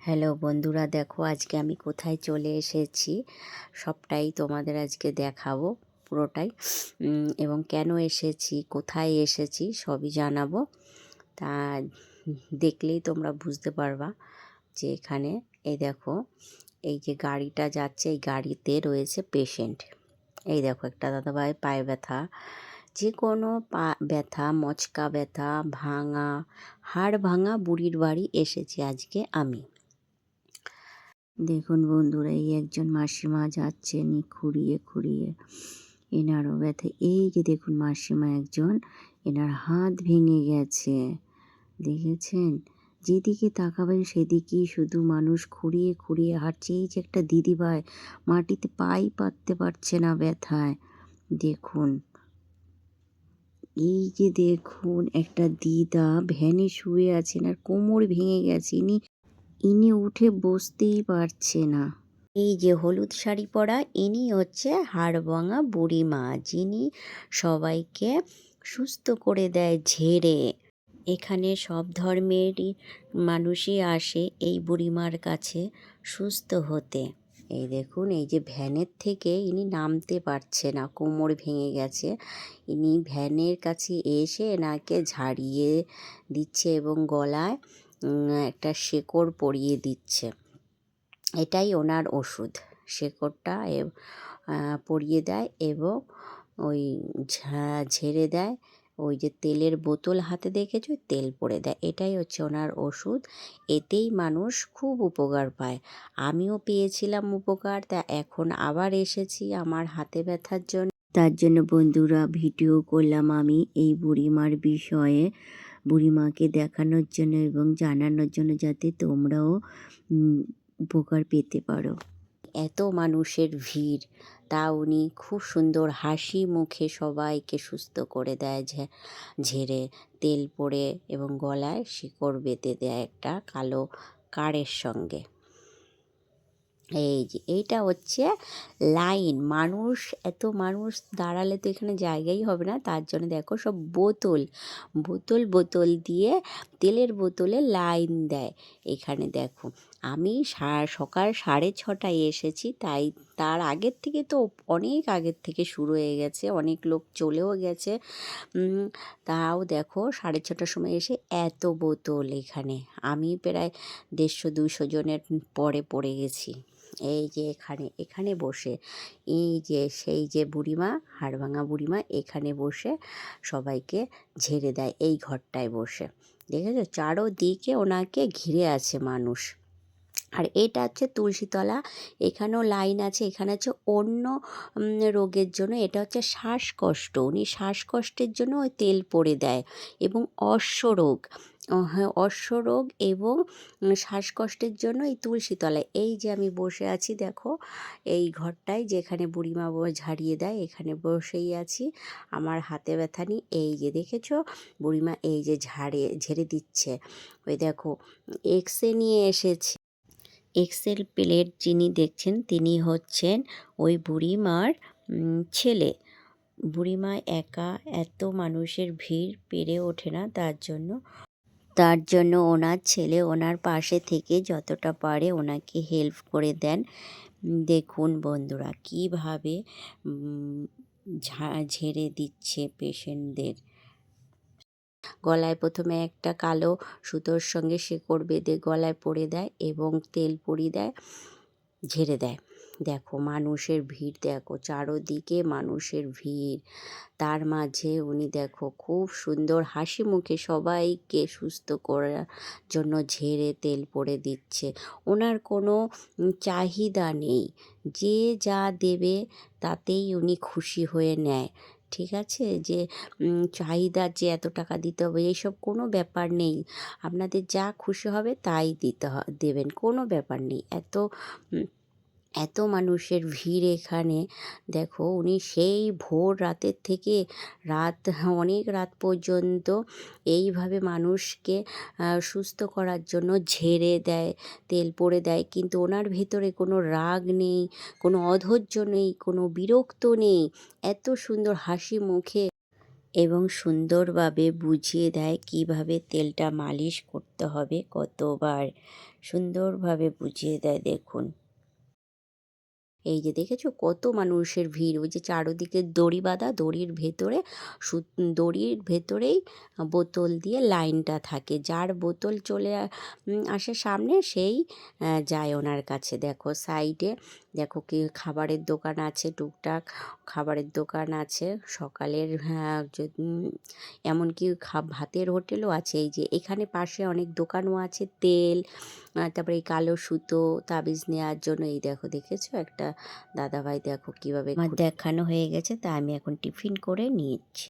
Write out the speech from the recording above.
Hello বন্ধুরা, দেখো আজকে আমি কোথায় চলে এসেছি সবটাই তোমাদের আজকে দেখাবো পুরোটাই। এবং কেন এসেছি, কোথায় এসেছি সবই জানাবো। তা দেখলেই তোমরা বুঝতে পারবা যে এখানে এই দেখো, এই যে গাড়িটা যাচ্ছে, এই গাড়িতে রয়েছে পেশেন্ট। এই দেখো একটা দাদাভাই পায়ে ব্যথা, যে কোনো পা ব্যথা, মচকা ব্যথা, ভাঙা হাড় ভাঙা বুড়ির বাড়ি এসেছি আজকে আমি। দেখুন বন্ধুরা, এই একজন মাসিমা যাচ্ছেন খুঁড়িয়ে খুঁড়িয়ে, এনারও ব্যথা। এই যে দেখুন মাসিমা একজন, এনার হাত ভেঙে গেছে, দেখেছেন? যেদিকে তাকাবেন সেদিকেই শুধু মানুষ খুঁড়িয়ে খুঁড়িয়ে হাঁটছে। এই যে একটা দিদিভাই মাটিতে পাই পাততে পারছে না ব্যথায়, দেখুন। এই যে দেখুন একটা দিদা ভ্যানে শুয়ে আছেন, আর কোমর ভেঙে গেছে, ইনি উঠে বসতেই পারছে না। এই যে হলুদ শাড়ি পরা, ইনি হচ্ছে হাড়ভাঙা বুড়িমা, যিনি সবাইকে সুস্থ করে দেয় ঝেড়ে। এখানে সব ধর্মেরই মানুষই আসে এই বুড়িমার কাছে সুস্থ হতে। এই দেখুন, এই যে ভ্যানের থেকে ইনি নামতে পারছে না, কোমর ভেঙে গেছে। ইনি ভ্যানের কাছে এসে এনাকে ঝাড়িয়ে দিচ্ছে এবং গলায় একটা শেকড় পরিয়ে দিচ্ছে। এটাই ওনার ওষুধ। শেকড়টা পরিয়ে দেয় এবং ওই ঝেড়ে দেয়। ওই যে তেলের বোতল হাতে দেখেছো, তেল পড়ে দেয়। এটাই হচ্ছে ওনার ওষুধ। এতেই মানুষ খুব উপকার পায়। আমিও পেয়েছিলাম উপকার, তা এখন আবার এসেছি আমার হাতে ব্যথার জন্য। তার জন্য বন্ধুরা ভিডিও করলাম আমি এই বুড়িমার বিষয়ে, বুড়িমাকে দেখানোর জন্য এবং জানানোর জন্য, যাতে তোমরাও উপকার পেতে পারো। এত মানুষের ভিড়, তা উনি খুব সুন্দর হাসি মুখে সবাইকে সুস্থ করে দেয় ঝেড়ে, তেল পড়ে এবং গলায় শিকড় বেঁধে দেয় একটা কালো কারের সঙ্গে। এই যে এইটা হচ্ছে লাইন, মানুষ, এত মানুষ দাঁড়ালে তো এখানে জায়গাই হবে না, তার জন্য দেখো সব বোতল বোতল বোতল দিয়ে তেলের বোতলে লাইন দেয়। এখানে দেখো আমি সকাল 6:30টায় এসেছি, তাই তার আগের থেকে তো অনেক আগের থেকে শুরু হয়ে গেছে, অনেক লোক চলেও গেছে। তাও দেখো 6:30টার সময় এসে এত বোতল এখানে, আমি প্রায় 150-200 জনের পরে পড়ে গেছি। এই যে এখানে বসে, এই যে সেই যে বুড়িমা, হাড়ভাঙা বুড়িমা এখানে বসে সবাইকে ঝেড়ে দেয়, এই ঘরটায় বসে। দেখেছো, চারোদিকে ওনাকে ঘিরে আছে মানুষ। আর এটা হচ্ছে তুলসীতলা, এখানেও লাইন আছে। এখানে হচ্ছে অন্য রোগের জন্য, এটা হচ্ছে শ্বাসকষ্ট, উনি শ্বাসকষ্টের জন্য ওই তেল পড়ে দেয়। এবং অশ্বরোগ, হ্যাঁ অশ্বরোগ এবং শ্বাসকষ্টের জন্য এই তুলসীতলায়। এই যে আমি বসে আছি দেখো, এই ঘরটায় যেখানে বুড়িমা ঝাড়িয়ে দেয়, এখানে বসেই আছি, আমার হাতে ব্যথা নেই। এই যে দেখেছো বুড়িমা এই যে ঝেড়ে দিচ্ছে। ওই দেখো এক্সরে নিয়ে এসেছে। এক্সেল প্লেট যিনি দেখছেন তিনি হচ্ছেন ওই বুড়িমার ছেলে। বুড়িমা একা এত মানুষের ভিড় পেরে ওঠে না, তার জন্য ওনার ছেলে ওনার পাশে থেকে যতটা পারে ওনাকে হেল্প করে দেন। দেখুন বন্ধুরা কীভাবে ঝেড়ে দিচ্ছে পেশেন্টদের। গলায় প্রথমে একটা কালো সুতোর সঙ্গে শেকড় বেঁধে গলায় পরে দেয় এবং তেল পরিয়ে দেয়, ঝেড়ে দেয়। দেখো মানুষের ভিড়, দেখো চারোদিকে মানুষের ভিড়, তার মাঝে উনি দেখো খুব সুন্দর হাসি মুখে সবাইকে সুস্থ করার জন্য ঝেড়ে তেল পরে দিচ্ছে। ওনার কোনো চাহিদা নেই, যে যা দেবে তাতেই উনি খুশি হয়ে নেয়। ঠিক আছে, যে চাহিদা যে এত টাকা দিতে হবে এইসব কোনো ব্যাপার নেই, আপনাদের যা খুশি হবে তাই দেবেন, কোনো ব্যাপার নেই। এত মানুষের ভিড় এখানে, দেখো উনি সেই ভোর রাতের থেকে অনেক রাত পর্যন্ত এইভাবে মানুষকে সুস্থ করার জন্য ঝেড়ে দেয়, তেল পরে দেয়। কিন্তু ওনার ভেতরে কোনো রাগ নেই, কোনো অধৈর্য নেই, কোনো বিরক্ত নেই, এত সুন্দর হাসি মুখে এবং সুন্দরভাবে বুঝিয়ে দেয় কিভাবে তেলটা মালিশ করতে হবে, কতবার সুন্দরভাবে বুঝিয়ে দেয় দেখুন। এই যে দেখেছো কত মানুষের ভিড়, ওই যে চারদিকে দড়ি বাঁধা, দড়ির ভেতরেই বোতল দিয়ে লাইনটা থাকে, যার বোতল আসে সামনে সেই যায় ওনার কাছে। দেখো সাইডে দেখো কি খাবারের দোকান আছে, টুকটাক খাবারের দোকান আছে সকালের, হ্যাঁ এমনকি ভাতের হোটেলও আছে। এই যে এখানে পাশে অনেক দোকানও আছে, তেল, তারপরে এই কালো সুতো তাবিজ নেওয়ার জন্য। এই দেখো দেখেছো একটা দাদাভাই, দেখো কিভাবে আমার দেখানো হয়ে গেছে, তা আমি এখন টিফিন করে নিচ্ছি।